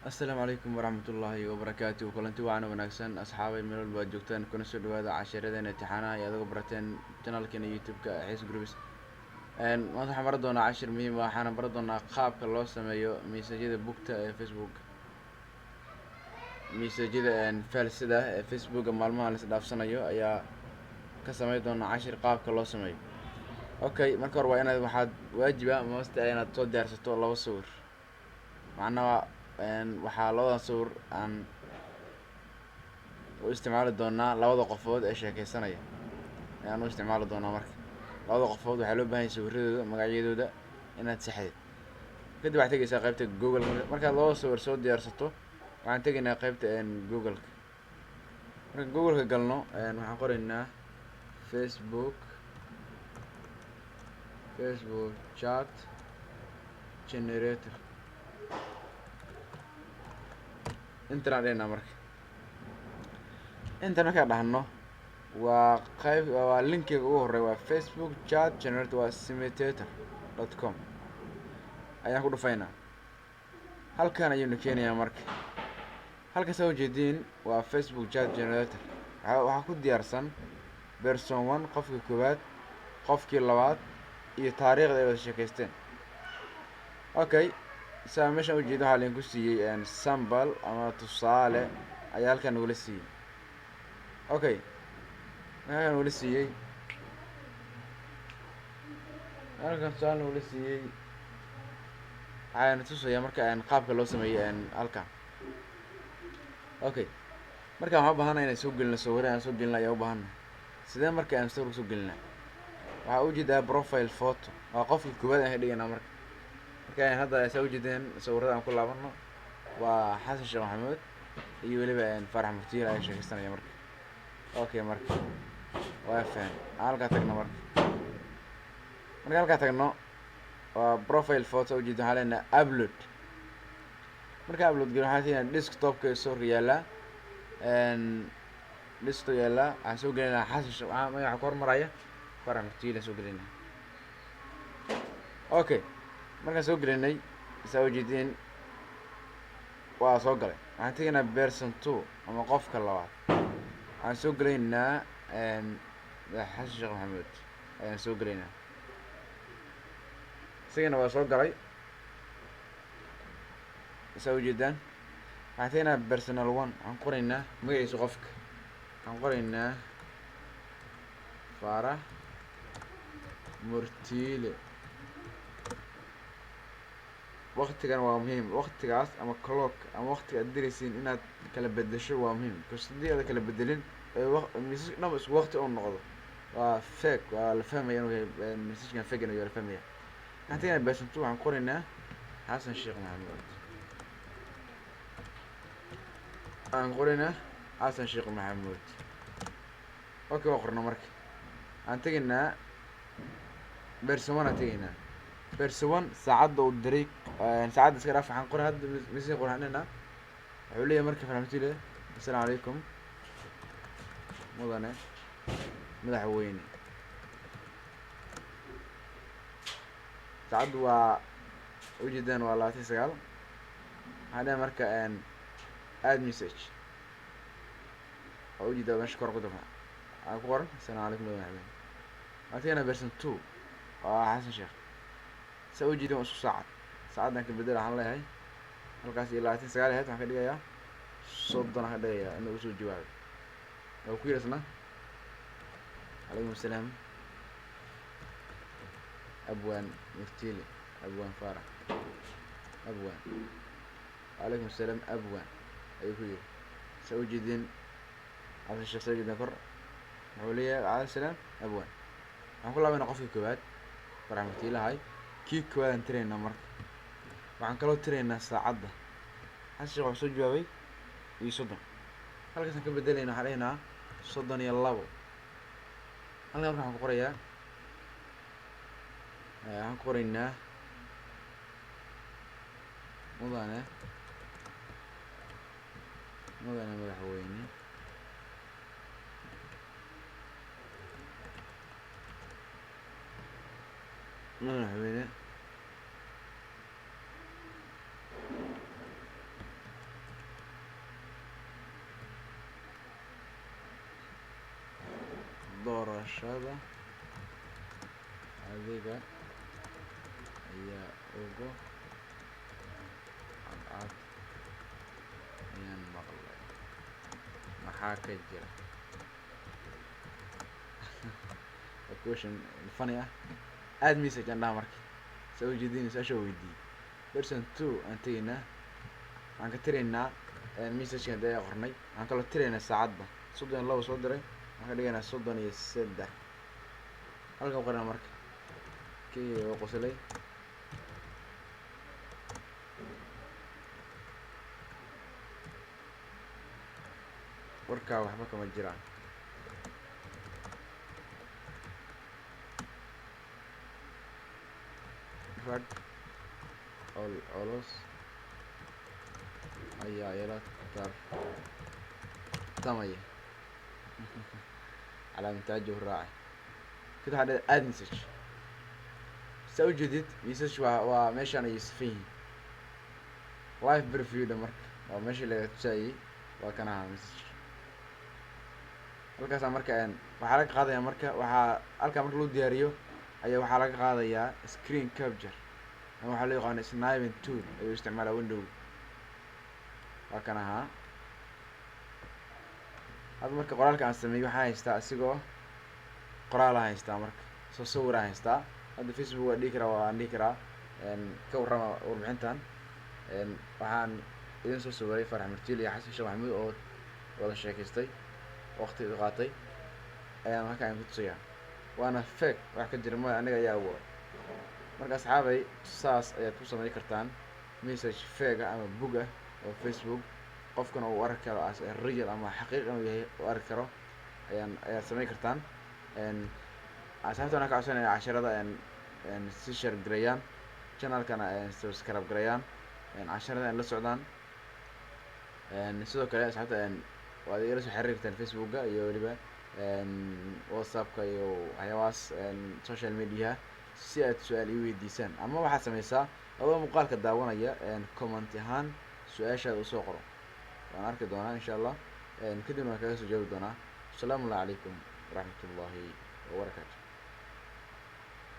السلام عليكم ورحمة الله وبركاته كلنتي وعنا وناكسن أصحابي من البلد جوجتان كنا سو دوادا عشيردين امتحانا يادو براتين channelkeena youtube-ka xiis groups maanta waxaan baran doonaa cashir muhiim ah waxaana baran doonaa qaabka loo sameeyo mesajyada bugta ee facebook mesajyada falsida ee facebooka maalmaha la isdhaafsanayo ayaa ka sameyn doonaa cashir qaabka loo sameeyo. Okay, marka hore waa inaad waxaad waajiba must inaad soo diyaarsato laba sawir macnaha waxaa labadan sawir aan u isticmaali doonaa labada qofood ee sheekeysanaya ayaan u isticmaali doonaa. Marka labada qofood waxaa loo baahan yahay sawiradooda magacyadooda inaad saxdid. Kadib waxaad tegaysaa qaybta google markaad labada sawir soo diyaarsato waxaan tegaynaa qaybta google-ka. Marka google-ka galno waxaan qoraynaa facebook chat generator intaan dhahna marka inta markaan dhahno waa qayb waa linkiga ugu horeeya waa facebook chat generator waa simulator.com ayaan ku dhufaynaa. halkan ayuuna keenayaa marka halka soo jeedin waa facebook chat generator waxaa ku diyaarsan person 1 qofkii koowaad qofkii labaad iyo taariikhda ay wada sheekaysteen. Okay, saa meeshaan u jeedo waxaa laydinku siiyey sample ama tusaale ayaa halkan nagula siiyey. Okay, halkan nagula siiyey tusaale nagula siiyey waxaana tusayaa marka qaabka loo sameeyey halkan. Okay, marka waxaan u baahanahay inaan soo gelino sawirro aan soo gelino ayaa u baahanahay. sidee marka aan sawir soo gelinaa waxaa u jeedaa profile photo waa qofkii koowaad aan ka dhiganaa marka hadda saa u jeedeen sawirada aan ku laabano waa xasan sheekh maxamuud iyo weliba farax murtiil ayaa sheekaysanaya marka. Okay, marka waa faham halkaa tagno marka halkaa tagno waa profile photo u jeedo waxaa leenahay upload. marka upload galo waxaa siinaa desktop-ka soo yaala desktop yaala waxaan soo gelinaa xasan sheekh waxaa magaca ku hormaraya farax murtiil soo gelinaa. Okay, markaan soo gelinay saa u jeedin waa soo galay waxaan tegaynaa person 2 ama qofka labaad waxaan soo gelaynaa xasan sheekh maxamuud ayaan soo gelaynaa isagana waa soo galay saa u jeedaan waxaan tegaynaa personal 1 waxaan qoraynaa magaciisa qofka waxaan qoraynaa farax murtiile. waqtigan waa muhiim waqtigaas ama clock ama waqtiga aad diraysiin inaad kala bedesho waa muhiim because haddii aad kala bedelin message dhan isku waqti oo noqdo waa fake waa la fahmaya inuu yahay messagekan fake inuu yahay la fahmaya. waxaan tegaynaa person 2 waxaan qoraynaa xasan sheekh maxamuud aan qoraynaa xasan sheekh maxamuud. Okay, waa qorno marka aan tegaynaa person 1 aan tegaynaa person 1 saacadda uu diray saacadda iska dhaaf waxaan qoray hadda message qoranaynaa wuxuu leeyahay marka fahmtile assalaamu calaykum mudane madaxweyne saacaddu waa ujeedaan waa 29 waxaan dhahay marka add message waa ujeedaa meesha kor ku daba waxaa ku qoran assalaamu calaykum madaxweyne. waxaan tegaynaa person 2 waa xasan sheekh saa u jeedin waa isku saacaddan ka bedel waxaan leeyahay halkaas iyo 29 ahayd waxaan ka dhigayaa 30 aan ka dhigayaa inuu usoo jawaabo oo ku yirasna calaykum assalaam abwaan murtiile abwaan farax abwaan calaykum assalaam abwaan ayuu ku yiri saa u jeedin xasan sheekh saa u jeedin kor wuxuu leeyahay calaykum assalaam abwaan. waxaan ku laabaynaa qofkii koowaad farax murtiile ahay kii koowaad aan tiraynaa marka waxaan kaloo tiraynaa saacadda xasan sheekh wuxuu soo jawaabay iyo 30 halkaasaan ka bedelaynaa waxaan dhahaynaa 32 halkan marka waxaan ku qorayaa waxaan ku qoraynaa mudane madaxweyne doorashada adiga ayaa ugu cadcad ayaan maqlay maxaa ka jira a question funny add message aan dhaha marka soo jeedin su-aasha weydiiyey person 2 aan tegaynaa waxaan ka tiraynaa message-ka hadii ay qornay waxaan kaloo tiraynaa saacadda 32 soo diray waxaan ka dhigaynaa 33 halkan qornaa marka kii oo qoslay warkaa waxba kama jiraan rag culus ayaa ila tartamaya calaamataaju raacay كده هذا add message سوي جديد message وماشي أنا يسفين live preview ده مرك أو ماشي اللي تساوي وكان على message halkaas marka waxaa laga qaadaya marka halka marka loo diyaariyo ayaa waxaa laga qaadaya screen capture ama waxaa loo yaqaan sniping tool ayuu isticmaalaa window waa kan ahaa hadda marka qoraalka aan sameeyo waxaa haystaa asigoo qoraal aan haystaa marka soo sawir aan haystaa hadda Facebook waa dhihi karaa waan dhihi karaa ka warrama warbixintan waxaan idin soo sawiray Farax Martiil iyo Xasan Sheekh Maxamuud oo wada sheekaystay waqti qaatay ayaan halkaan ku tusayaa waana fake wax ka jira ma aniga ayaa awood marka asxaabay saas ayaad ku samayn kartaan message fake ama bug oo Facebook qofkana uu arki karo as real ama xaqiiqi inuu yahay uu arki karo ayaad samayn kartaan asxaabtana ka codsanaya casharada si share gareeyaan channelkana subscribe gareeyaan casharada la socdaan sidoo kale asxaabta waad ila soo xiriiri kartaan Facebook iyo waliba WhatsApp-ka iyo waxyaabahaas social media si aad su'aal ii weydiisaan ama waxaad samaysaa adoo muuqaalka daawanaya comment ahaan su-aashaada u soo qoro waan arki doonaa insha Allah kadibna waan kaga soo jawaabi doonaa asalaamu calaykum waraxmatullaahi wabarakaatu